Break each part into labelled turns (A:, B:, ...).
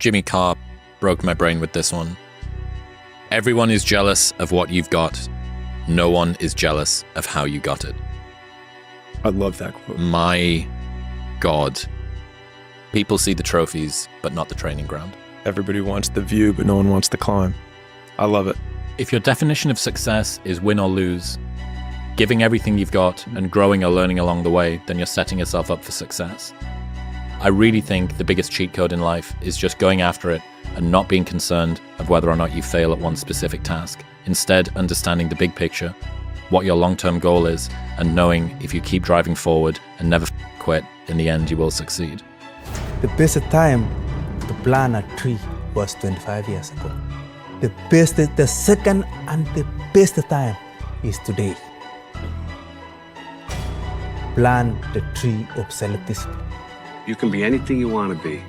A: Jimmy Carr broke my brain with this one. Everyone is jealous of what you've got. No one is jealous of how you got it.
B: I love that quote.
A: My God. People see the trophies, but not the training ground.
B: Everybody wants the view, but no one wants the climb. I love it.
A: If your definition of success is win or lose, giving everything you've got and growing or learning along the way, then you're setting yourself up for success. I really think the biggest cheat code in life is just going after it and not being concerned of whether or not you fail at one specific task. Instead, understanding the big picture, what your long-term goal is, and knowing if you keep driving forward and never quit, in the end you will succeed.
C: The best time to plant a tree was 25 years ago. The second and the best time is today. Plant the tree of self-discipline.
D: You can be anything you want to be.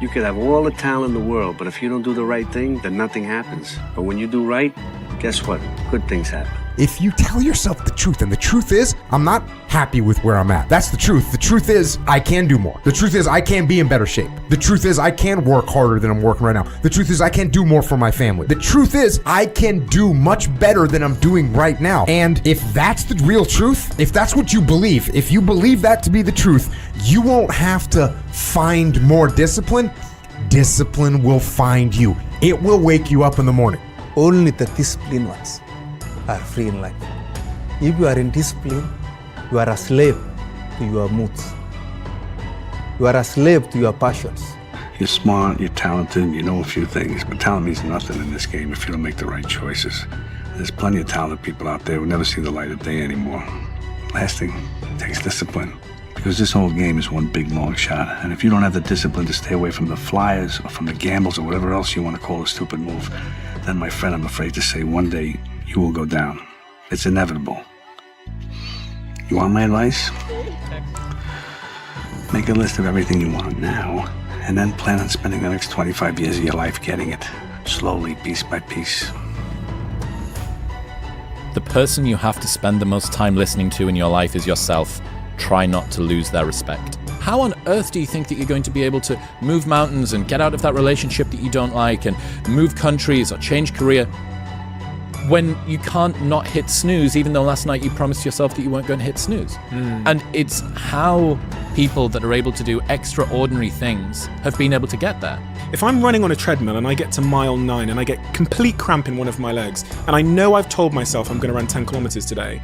D: You could have all the talent in the world, but if you don't do the right thing, then nothing happens. But when you do right, guess what? Good things happen.
E: If you tell yourself the truth, and the truth is, I'm not happy with where I'm at. That's the truth. The truth is, I can do more. The truth is, I can be in better shape. The truth is, I can work harder than I'm working right now. The truth is, I can do more for my family. The truth is, I can do much better than I'm doing right now. And if that's the real truth, if that's what you believe, if you believe that to be the truth, you won't have to find more discipline. Discipline will find you. It will wake you up in the morning.
C: Only the disciplined ones are free in life. If you are in discipline, you are a slave to your moods. You are a slave to your passions.
D: You're smart, you're talented, you know a few things, but talent means nothing in this game if you don't make the right choices. There's plenty of talented people out there who never see the light of day anymore. Last thing takes discipline. Because this whole game is one big long shot, and if you don't have the discipline to stay away from the flyers or from the gambles or whatever else you want to call a stupid move, then my friend, I'm afraid to say one day you will go down. It's inevitable. You want my advice? Make a list of everything you want now, and then plan on spending the next 25 years of your life getting it, slowly, piece by piece.
A: The person you have to spend the most time listening to in your life is yourself. Try not to lose their respect. How on earth do you think that you're going to be able to move mountains and get out of that relationship that you don't like and move countries or change career when you can't not hit snooze, even though last night you promised yourself that you weren't going to hit snooze? And it's how people that are able to do extraordinary things have been able to get there.
B: If I'm running on a treadmill and I get to mile 9 and I get complete cramp in one of my legs, and I know I've told myself I'm going to run 10 kilometers today,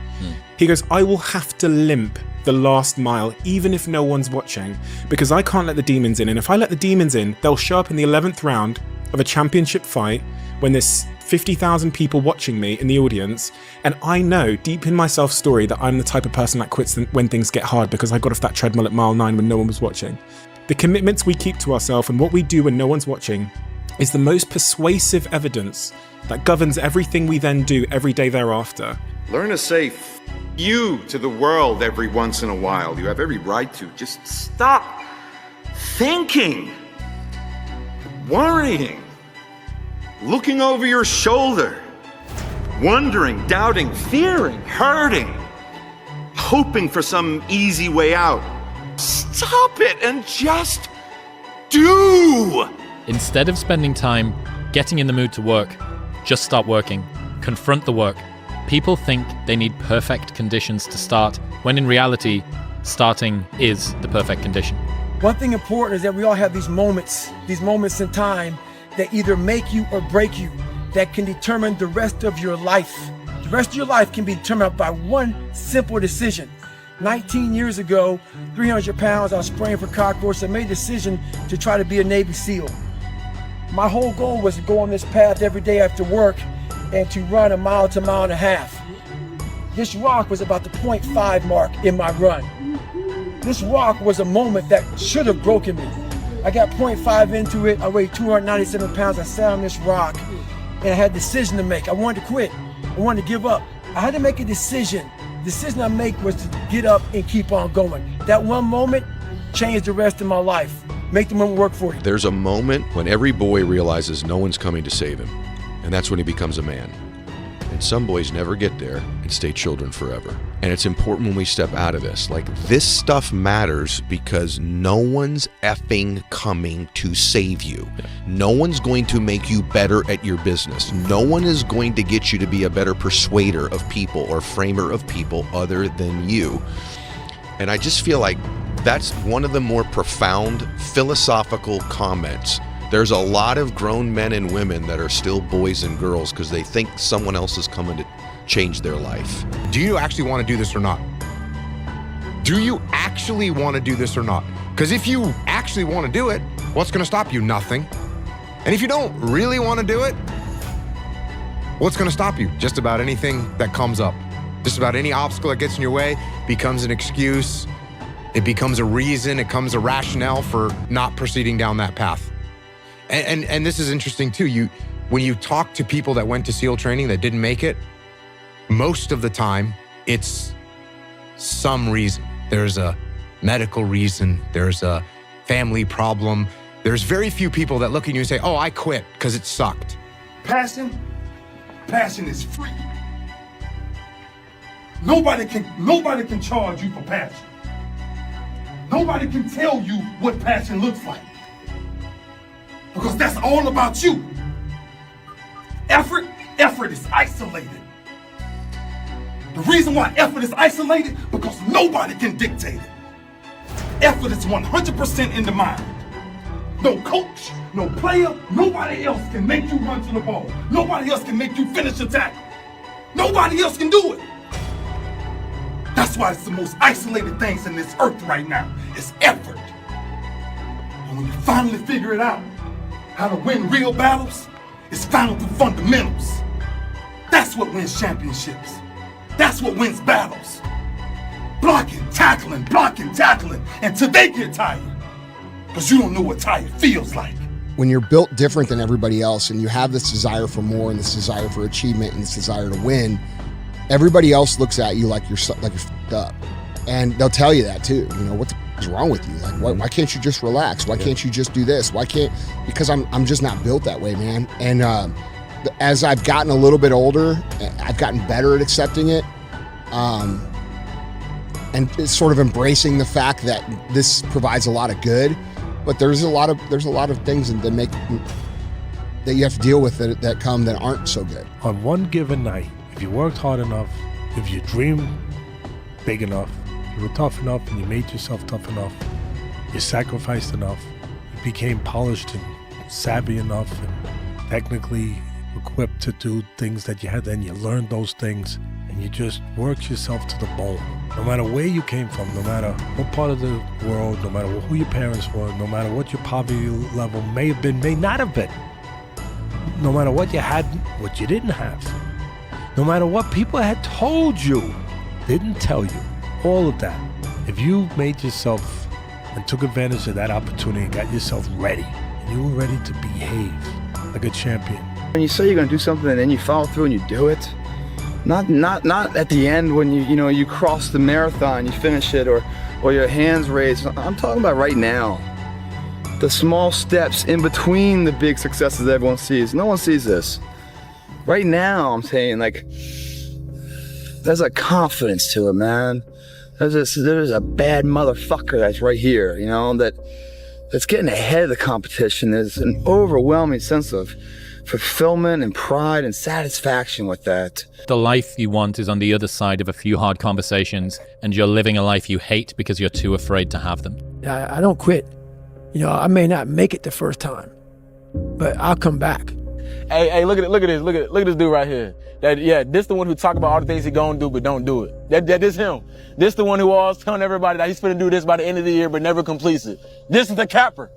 B: he goes, I will have to limp the last mile, even if no one's watching, because I can't let the demons in. And if I let the demons in, they'll show up in the 11th round of a championship fight when there's 50,000 people watching me in the audience. And I know deep in my self-story that I'm the type of person that quits when things get hard because I got off that treadmill at mile 9 when no one was watching. The commitments we keep to ourselves and what we do when no one's watching is the most persuasive evidence that governs everything we then do every day thereafter.
F: Learn to say you to the world every once in a while. You have every right to. Just stop thinking, worrying, looking over your shoulder, wondering, doubting, fearing, hurting, hoping for some easy way out. Stop it and just do.
A: Instead of spending time getting in the mood to work, just start working. Confront the work. People think they need perfect conditions to start, when in reality, starting is the perfect condition.
G: One thing important is that we all have these moments in time that either make you or break you, that can determine the rest of your life. The rest of your life can be determined by one simple decision. 19 years ago, 300 pounds, I was spraying for cockroaches. I made a decision to try to be a Navy SEAL. My whole goal was to go on this path every day after work and to run a mile to a mile and a half. This rock was about the 0.5 mark in my run. This rock was a moment that should have broken me. I got 0.5 into it. I weighed 297 pounds. I sat on this rock and I had a decision to make. I wanted to quit. I wanted to give up. I had to make a decision. The decision I made was to get up and keep on going. That one moment changed the rest of my life. Make the moment work for you.
H: There's a moment when every boy realizes no one's coming to save him. And that's when he becomes a man. And some boys never get there and stay children forever. And it's important when we step out of this. Like, this stuff matters because no one's effing coming to save you. No one's going to make you better at your business. No one is going to get you to be a better persuader of people or framer of people other than you. And I just feel like that's one of the more profound philosophical comments. There's a lot of grown men and women that are still boys and girls because they think someone else is coming to change their life.
E: Do you actually want to do this or not? Do you actually want to do this or not? Because if you actually want to do it, what's going to stop you? Nothing. And if you don't really want to do it, what's going to stop you? Just about anything that comes up. Just about any obstacle that gets in your way becomes an excuse. It becomes a reason. It becomes a rationale for not proceeding down that path. And this is interesting too. When you talk to people that went to SEAL training that didn't make it, most of the time it's some reason. There's a medical reason. There's a family problem. There's very few people that look at you and say, "Oh, I quit because it sucked."
I: Passion is free. Nobody can charge you for passion. Nobody can tell you what passion looks like. Because that's all about you. Effort is isolated. The reason why effort is isolated, because nobody can dictate it. Effort is 100% in the mind. No coach, no player, nobody else can make you run to the ball. Nobody else can make you finish a tackle. Nobody else can do it. That's why it's the most isolated things in this earth right now. It's effort. And when you finally figure it out, how to win real battles, it's found through fundamentals. That's what wins championships. That's what wins battles. Blocking, tackling, until they get tired. Because you don't know what tired feels like.
J: When you're built different than everybody else and you have this desire for more and this desire for achievement and this desire to win, everybody else looks at you like you're fucked up. And they'll tell you that too. You know, what the is wrong with you? Like, why can't you just relax? Why can't you just do this? Because I'm just not built that way, man. And as I've gotten a little bit older, I've gotten better at accepting it. And it's sort of embracing the fact that this provides a lot of good, but there's a lot of things that you have to deal with that come that aren't so good.
K: On one given night, if you worked hard enough, if you dreamed big enough, you were tough enough and you made yourself tough enough, you sacrificed enough, you became polished and savvy enough and technically equipped to do things that you had, then you learned those things and you just worked yourself to the bone. No matter where you came from, no matter what part of the world, no matter who your parents were, no matter what your poverty level may have been, may not have been, no matter what you had, what you didn't have, no matter what people had told you, didn't tell you, all of that. If you made yourself and took advantage of that opportunity and got yourself ready, and you were ready to behave like a champion.
L: When you say you're gonna do something and then you follow through and you do it, not at the end when you cross the marathon, you finish it, or your hands raised. I'm talking about right now. The small steps in between the big successes that everyone sees. No one sees this. Right now, I'm saying, like, there's a confidence to it, man. There's a bad motherfucker that's right here, that's getting ahead of the competition. There's an overwhelming sense of fulfillment and pride and satisfaction with that.
A: The life you want is on the other side of a few hard conversations, and you're living a life you hate because you're too afraid to have them.
G: I don't quit. I may not make it the first time, but I'll come back.
M: Hey, look at this dude right here. This the one who talk about all the things he gonna do but don't do it. This him. This the one who always telling everybody that he's gonna do this by the end of the year but never completes it. This is the capper.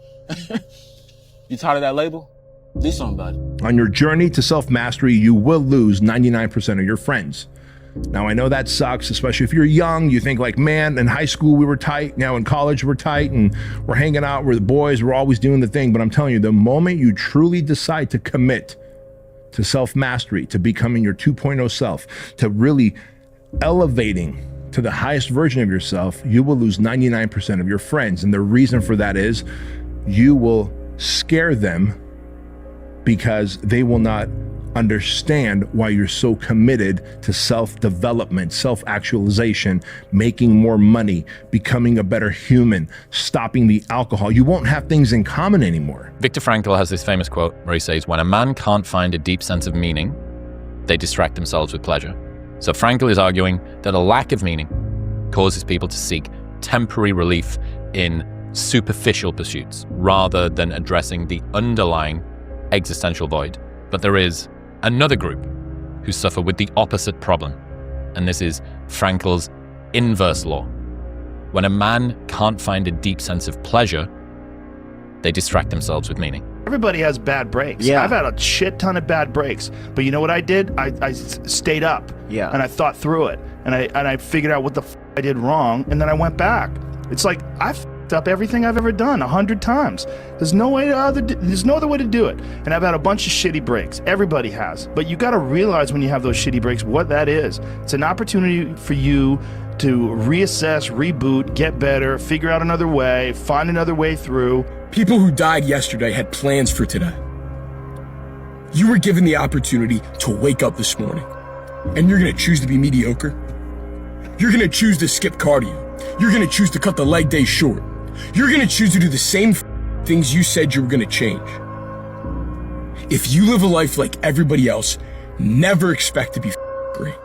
M: You tired of that label? Do something about it.
N: On your journey to self-mastery, you will lose 99% of your friends. Now, I know that sucks, especially if you're young. You think like, man, in high school we were tight. Now in college we're tight and we're hanging out. We're the boys. We're always doing the thing. But I'm telling you, the moment you truly decide to commit to self-mastery, to becoming your 2.0 self, to really elevating to the highest version of yourself, you will lose 99% of your friends. And the reason for that is you will scare them because they will not understand why you're so committed to self-development, self-actualization, making more money, becoming a better human, stopping the alcohol. You won't have things in common anymore.
A: Viktor Frankl has this famous quote where he says, when a man can't find a deep sense of meaning, they distract themselves with pleasure. So Frankl is arguing that a lack of meaning causes people to seek temporary relief in superficial pursuits rather than addressing the underlying existential void. But there is another group who suffer with the opposite problem, and this is Frankl's inverse law. When a man can't find a deep sense of pleasure, they distract themselves with meaning.
O: Everybody has bad breaks.
P: Yeah.
O: I've had a shit ton of bad breaks, but you know what I did? I stayed up.
P: Yeah.
O: And I thought through it, and I figured out what the I did wrong, and then I went back. It's like I f***ed up everything I've ever done 100 times. There's no other way to do it. And I've had a bunch of shitty breaks. Everybody has. But you got to realize when you have those shitty breaks what that is. It's an opportunity for you to reassess, reboot, get better, figure out another way, find another way through.
Q: People who died yesterday had plans for today. You were given the opportunity to wake up this morning, and you're gonna choose to be mediocre. You're gonna choose to skip cardio. You're gonna choose to cut the leg day short. You're gonna choose to do the same things you said you were gonna change. If you live a life like everybody else, never expect to be great.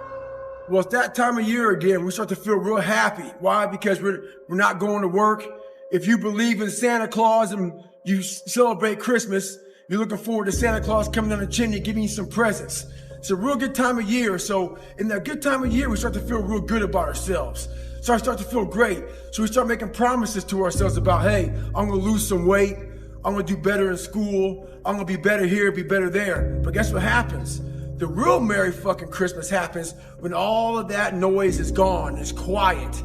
G: Well, it's that time of year again. We start to feel real happy. Why? Because we're not going to work. If you believe in Santa Claus and you celebrate Christmas, you're looking forward to Santa Claus coming down the chimney giving you some presents. It's a real good time of year. So in that good time of year, we start to feel real good about ourselves. So I start to feel great. So we start making promises to ourselves about, hey, I'm gonna lose some weight. I'm gonna do better in school. I'm gonna be better here, be better there. But guess what happens? The real Merry fucking Christmas happens when all of that noise is gone, it's quiet,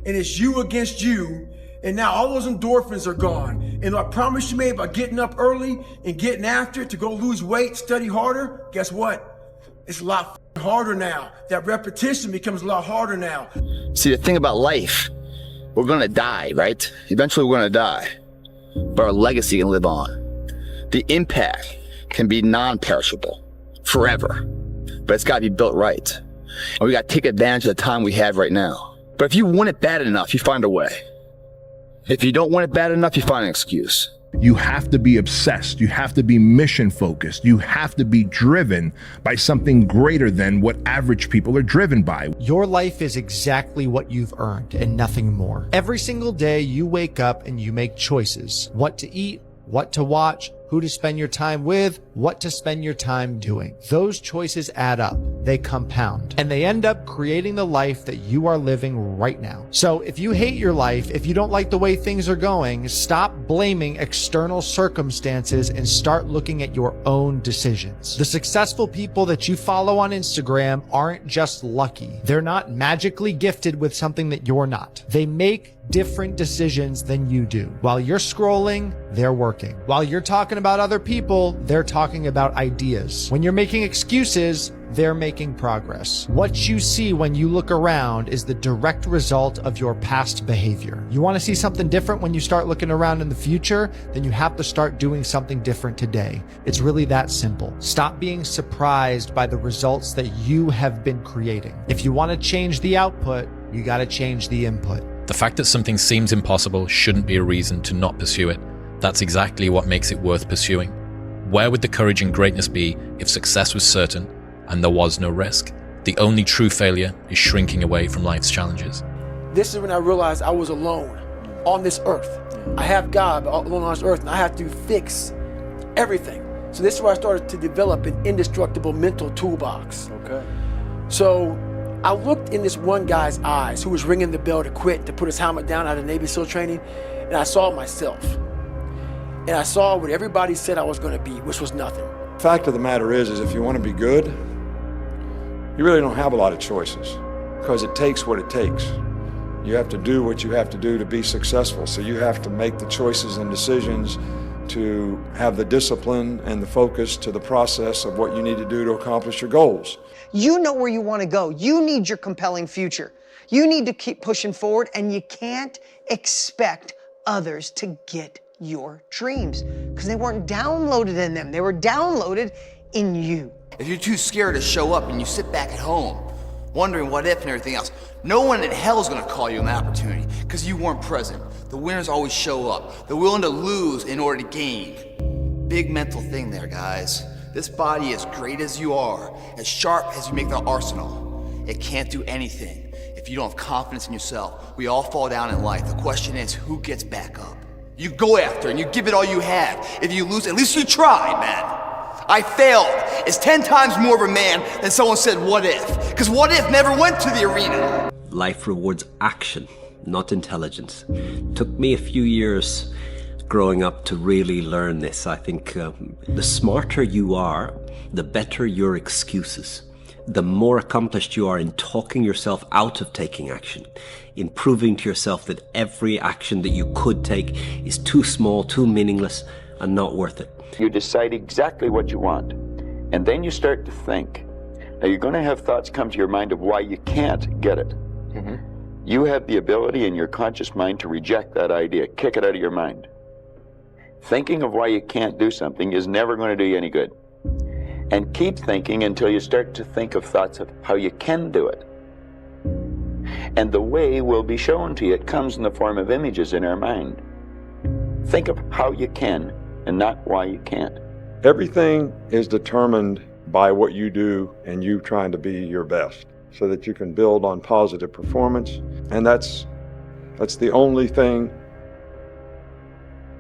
G: and it's you against you, and now all those endorphins are gone. And I promise you made about getting up early and getting after it to go lose weight, study harder, guess what? It's a lot harder now. That repetition becomes a lot harder now.
L: See, the thing about life, we're gonna die, right? Eventually we're gonna die, but our legacy can live on. The impact can be non-perishable forever, but it's gotta be built right. And we gotta take advantage of the time we have right now. But if you want it bad enough, you find a way. If you don't want it bad enough, you find an excuse.
N: You have to be obsessed. You have to be mission focused. You have to be driven by something greater than what average people are driven by.
R: Your life is exactly what you've earned and nothing more. Every single day you wake up and you make choices. What to eat, what to watch, who to spend your time with, what to spend your time doing. Those choices add up, they compound, and they end up creating the life that you are living right now. So if you hate your life, if you don't like the way things are going, stop blaming external circumstances and start looking at your own decisions. The successful people that you follow on Instagram aren't just lucky. They're not magically gifted with something that you're not. They make different decisions than you do. While you're scrolling, they're working. While you're talking about other people, they're talking about ideas. When you're making excuses, they're making progress. What you see when you look around is the direct result of your past behavior. You want to see something different when you start looking around in the future? Then you have to start doing something different today. It's really that simple. Stop being surprised by the results that you have been creating. If you want to change the output, you got to change the input.
A: The fact that something seems impossible shouldn't be a reason to not pursue it. That's exactly what makes it worth pursuing. Where would the courage and greatness be if success was certain and there was no risk? The only true failure is shrinking away from life's challenges.
G: This is when I realized I was alone on this earth. I have God alone on this earth, and I have to fix everything. So this is where I started to develop an indestructible mental toolbox.
M: Okay.
G: So I looked in this one guy's eyes who was ringing the bell to quit, to put his helmet down out of Navy SEAL training, and I saw myself. And I saw what everybody said I was gonna be, which was nothing.
S: Fact of the matter is if you want to be good, you really don't have a lot of choices, because it takes what it takes. You have to do what you have to do to be successful. So you have to make the choices and decisions to have the discipline and the focus to the process of what you need to do to accomplish your goals.
T: You know where you want to go. You need your compelling future. You need to keep pushing forward, and you can't expect others to get your dreams because they weren't downloaded in them. They were downloaded in you.
P: If you're too scared to show up and you sit back at home, wondering what if and everything else, no one in hell is gonna call you an opportunity because you weren't present. The winners always show up. They're willing to lose in order to gain. Big mental thing there, guys. This body, as great as you are, as sharp as you make the arsenal, it can't do anything if you don't have confidence in yourself. We all fall down in life. The question is, who gets back up? You go after and you give it all you have. If you lose, at least you tried, man. I failed. It's 10 times more of a man than someone said, what if? Because what if never went to the arena.
U: Life rewards action, not intelligence. Took me a few years growing up to really learn this. I think the smarter you are, the better your excuses. The more accomplished you are in talking yourself out of taking action, in proving to yourself that every action that you could take is too small, too meaningless, and not worth it.
V: You decide exactly what you want, and then you start to think. Now you're going to have thoughts come to your mind of why you can't get it. You have the ability in your conscious mind to reject that idea, kick it out of your mind. Thinking of why you can't do something is never going to do you any good. And keep thinking until you start to think of thoughts of how you can do it. And the way will be shown to you. It comes in the form of images in our mind. Think of how you can and not why you can't.
S: Everything is determined by what you do and you trying to be your best so that you can build on positive performance. And that's the only thing.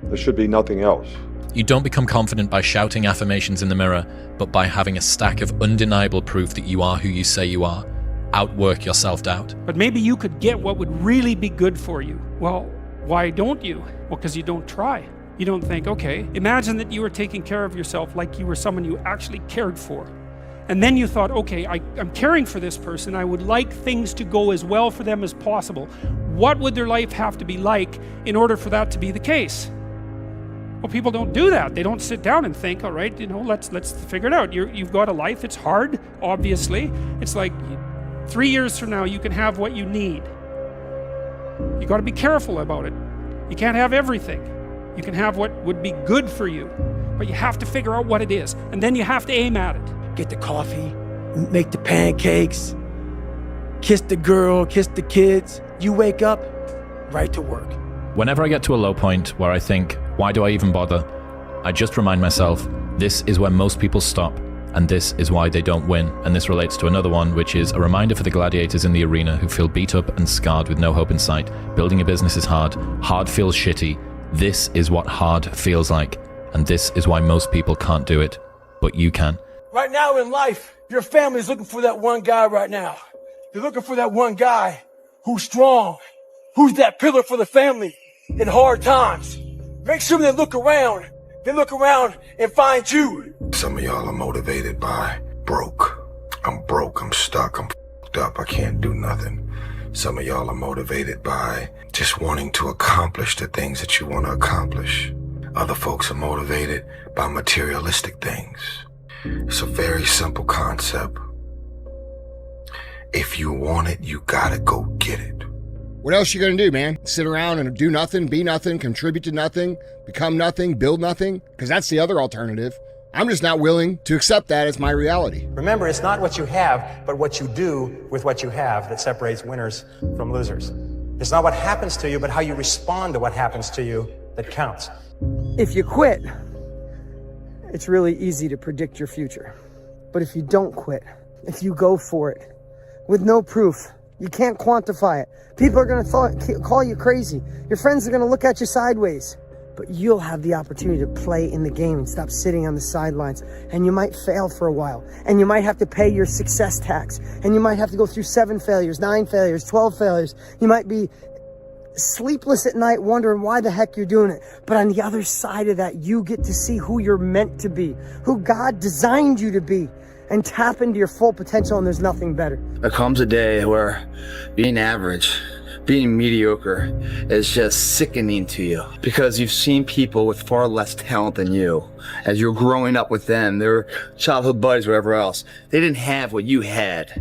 S: There should be nothing else.
A: You don't become confident by shouting affirmations in the mirror, but by having a stack of undeniable proof that you are who you say you are. Outwork your self-doubt.
W: But maybe you could get what would really be good for you. Well, why don't you? Well, because you don't try. You don't think, okay, imagine that you were taking care of yourself like you were someone you actually cared for. And then you thought, okay, I'm caring for this person. I would like things to go as well for them as possible. What would their life have to be like in order for that to be the case? Well, people don't do that. They don't sit down and think, all right, let's figure it out. You've got a life. It's hard, obviously. It's like 3 years from now, you can have what you need. You got to be careful about it. You can't have everything. You can have what would be good for you, but you have to figure out what it is, and then you have to aim at it.
G: Get the coffee, make the pancakes, kiss the girl, kiss the kids. You wake up, right to work.
A: Whenever I get to a low point where I think, why do I even bother? I just remind myself, this is where most people stop, and this is why they don't win. And this relates to another one, which is a reminder for the gladiators in the arena who feel beat up and scarred with no hope in sight. Building a business is hard. Hard feels shitty. This is what hard feels like, and this is why most people can't do it, but you can.
G: Right now in life, your family's looking for that one guy right now. They're looking for that one guy who's strong, who's that pillar for the family in hard times. Make sure they look around and find you.
X: Some of y'all are motivated by broke. I'm broke, I'm stuck, I'm f***ed up, I can't do nothing. Some of y'all are motivated by just wanting to accomplish the things that you want to accomplish. Other folks are motivated by materialistic things. It's a very simple concept. If you want it, you gotta go get it.
J: What else you gonna do, man? Sit around and do nothing, be nothing, contribute to nothing, become nothing, build nothing? Because that's the other alternative. I'm just not willing to accept that as my reality.
Y: Remember, it's not what you have, but what you do with what you have that separates winners from losers. It's not what happens to you, but how you respond to what happens to you that counts.
T: If you quit, it's really easy to predict your future. But if you don't quit, if you go for it, with no proof, you can't quantify it. People are going to call you crazy. Your friends are going to look at you sideways. But you'll have the opportunity to play in the game and stop sitting on the sidelines. And you might fail for a while. And you might have to pay your success tax. And you might have to go through 7 failures, 9 failures, 12 failures. You might be sleepless at night wondering why the heck you're doing it. But on the other side of that, you get to see who you're meant to be, who God designed you to be, and tap into your full potential, and there's nothing better.
L: There comes a day where being average, being mediocre is just sickening to you because you've seen people with far less talent than you. As you're growing up with them, their childhood buddies, whatever else, they didn't have what you had.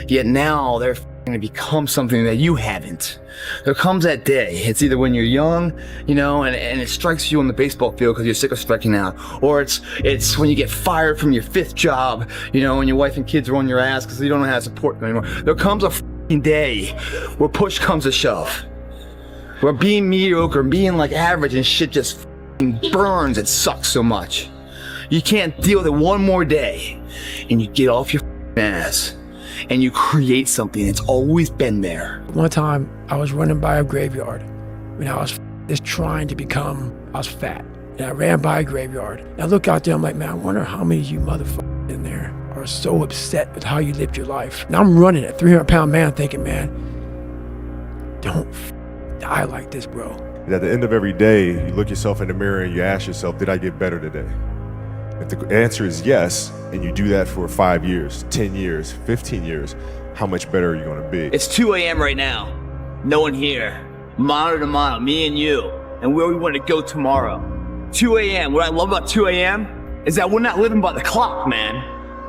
L: Yet now they're to become something that you haven't. There comes that day. It's either when you're young, you know, and it strikes you on the baseball field because you're sick of striking out, or it's when you get fired from your 5th job, you know, and your wife and kids are on your ass because you don't know how to support them anymore. There comes a day where push comes to shove, where being mediocre, being like average and shit just burns. It sucks so much. You can't deal with it one more day, and you get off your ass and you create something that's always been there.
G: One time I was running by a graveyard when I was just trying to become, I was fat. And I ran by a graveyard. And I look out there, I'm like, man, I wonder how many of you motherfuckers in there are so upset with how you lived your life. And I'm running at 300-pound man thinking, man, don't die like this, bro.
B: And at the end of every day, you look yourself in the mirror and you ask yourself, did I get better today? If the answer is yes, and you do that for 5 years, 10 years, 15 years, how much better are you gonna be?
L: It's 2 a.m. right now. No one here. Mano to mano, me and you, and where we want to go tomorrow. 2 a.m. What I love about 2 a.m. is that we're not living by the clock, man.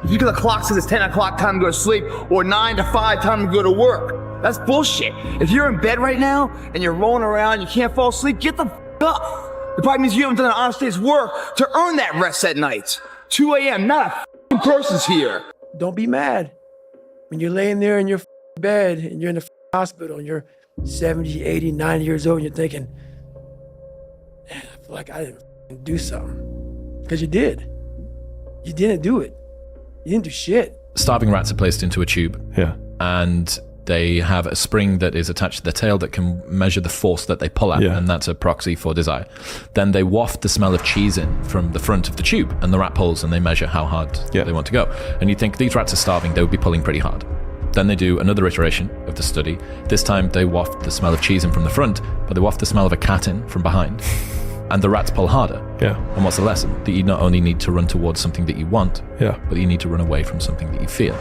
L: If you get the clock says it's 10 o'clock time to go to sleep, or 9 to 5 time to go to work, that's bullshit. If you're in bed right now, and you're rolling around, you can't fall asleep, get the f*** up. It probably means you haven't done an honest day's work to earn that rest at night. 2 a.m., not a person's here.
G: Don't be mad. When you're laying there in your bed and you're in the hospital and you're 70, 80, 90 years old and you're thinking, man, I feel like I didn't do something. Because you did. You didn't do it. You didn't do shit.
A: Starving rats are placed into a tube.
B: Yeah.
A: And they have a spring that is attached to their tail that can measure the force that they pull at, and that's a proxy for desire. Then they waft the smell of cheese in from the front of the tube, and the rat pulls and they measure how hard they want to go. And you think these rats are starving, they would be pulling pretty hard. Then they do another iteration of the study. This time they waft the smell of cheese in from the front, but they waft the smell of a cat in from behind. And the rats pull harder.
B: Yeah.
A: And what's the lesson? That you not only need to run towards something that you want,
B: but
A: you need to run away from something that you fear.